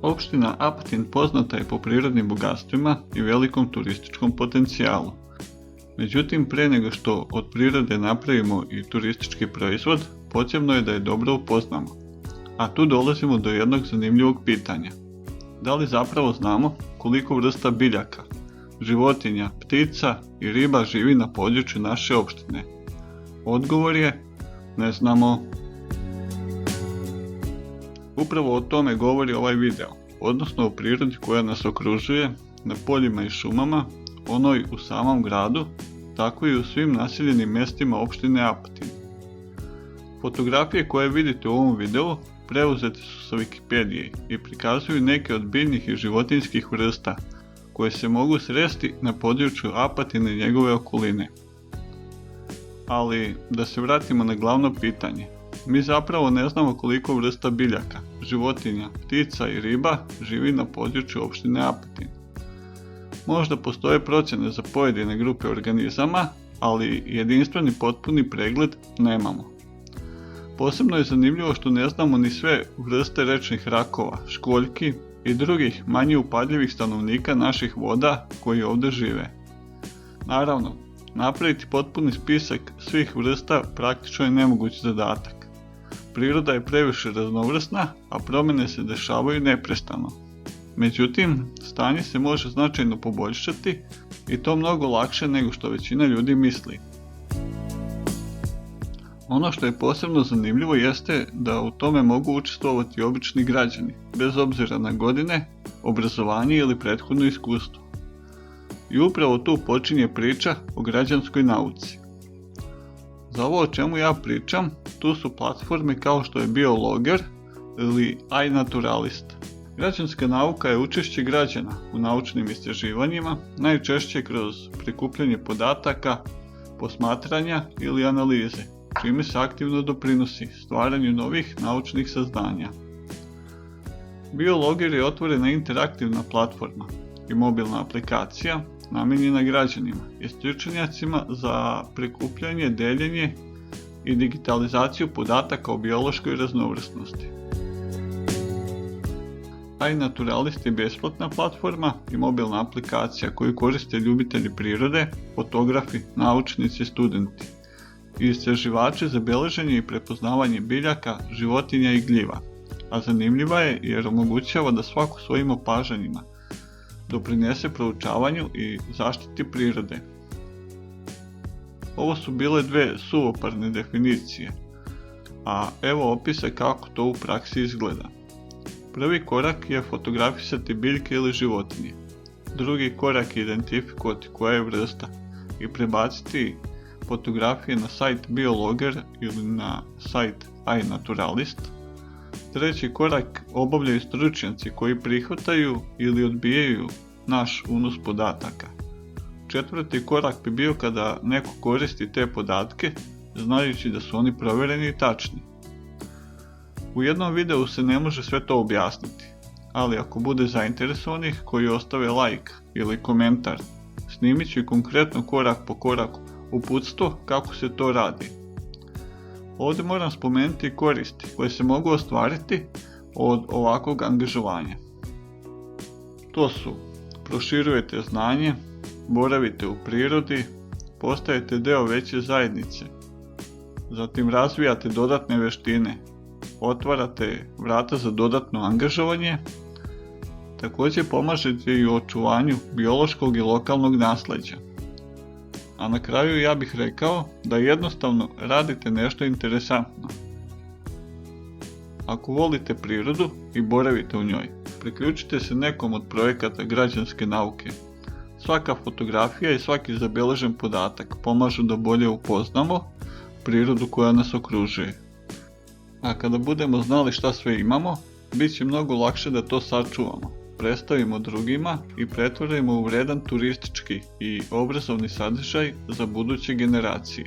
Opština Apatin poznata je po prirodnim bogatstvima i velikom turističkom potencijalu. Međutim, pre nego što od prirode napravimo i turistički proizvod, potrebno je da je dobro upoznamo. A tu dolazimo do jednog zanimljivog pitanja. Da li zapravo znamo koliko vrsta biljaka, životinja, ptica i riba živi na području naše opštine? Odgovor je: ne znamo. Upravo o tome govori ovaj video, odnosno o prirodi koja nas okružuje na poljima i šumama, onoj u samom gradu, tako i u svim naseljenim mjestima opštine Apatin. Fotografije koje vidite u ovom videu preuzete su sa Wikipedije i prikazuju neke od biljnih i životinjskih vrsta koje se mogu sresti na području Apatina i njegove okoline. Ali da se vratimo na glavno pitanje. Mi zapravo ne znamo koliko vrsta biljaka, životinja, ptica i riba živi na području opštine Apatin. Možda postoje procjene za pojedine grupe organizama, ali jedinstveni potpuni pregled nemamo. Posebno je zanimljivo što ne znamo ni sve vrste rečnih rakova, školjki i drugih manje upadljivih stanovnika naših voda koji ovdje žive. Naravno, napraviti potpuni spisak svih vrsta praktično je nemoguć zadatak. Priroda je previše raznovrsna, a promjene se dešavaju neprestano. Međutim, stanje se može značajno poboljšati i to mnogo lakše nego što većina ljudi misli. Ono što je posebno zanimljivo jeste da u tome mogu učestvovati obični građani, bez obzira na godine, obrazovanje ili prethodno iskustvo. I upravo tu počinje priča o građanskoj nauci. Za ovo o čemu ja pričam, tu su platforme kao što je Biologer ili iNaturalist. Građanska nauka je učešće građana u naučnim istraživanjima, najčešće kroz prikupljanje podataka, posmatranja ili analize, čime se aktivno doprinosi stvaranju novih naučnih saznanja. Biologer je otvorena interaktivna platforma i mobilna aplikacija namijenjena građanima i stručnjacima za prikupljanje, deljenje i digitalizaciju podataka o biološkoj raznovrsnosti. iNaturalist je besplatna platforma i mobilna aplikacija koju koriste ljubitelji prirode, fotografi, naučnici, studenti i istraživači za beleženje i prepoznavanje biljaka, životinja i gljiva, a zanimljiva je jer omogućava da svako svojim opažanjima doprinese proučavanju i zaštiti prirode. Ovo su bile dve suvoparne definicije, a evo opisa kako to u praksi izgleda. Prvi korak je fotografisati biljke ili životinje. Drugi korak je identifikovati koja je vrsta i prebaciti fotografije na sajt Biologer ili na sajt iNaturalist. Treći korak obavljaju stručnjaci koji prihvataju ili odbijaju naš unos podataka. Četvrti korak bi bio kada neko koristi te podatke, znajući da su oni provjereni i tačni. U jednom videu se ne može sve to objasniti, ali ako bude zainteresovanih koji ostave like ili komentar, snimit ću i konkretno korak po koraku uputstvo kako se to radi. Ovdje moram spomenuti koristi koje se mogu ostvariti od ovakvog angažovanja. To su: proširujete znanje, boravite u prirodi, postajete deo veće zajednice, zatim razvijate dodatne veštine, otvarate vrata za dodatno angažovanje, također pomažete i u očuvanju biološkog i lokalnog nasleđa. A na kraju ja bih rekao da jednostavno radite nešto interesantno. Ako volite prirodu i boravite u njoj, priključite se nekom od projekata građanske nauke. Svaka fotografija i svaki zabeležen podatak pomažu da bolje upoznamo prirodu koja nas okružuje. A kada budemo znali šta sve imamo, bit će mnogo lakše da to sačuvamo, predstavimo drugima i pretvorimo u vredan turistički i obrazovni sadržaj za buduće generacije.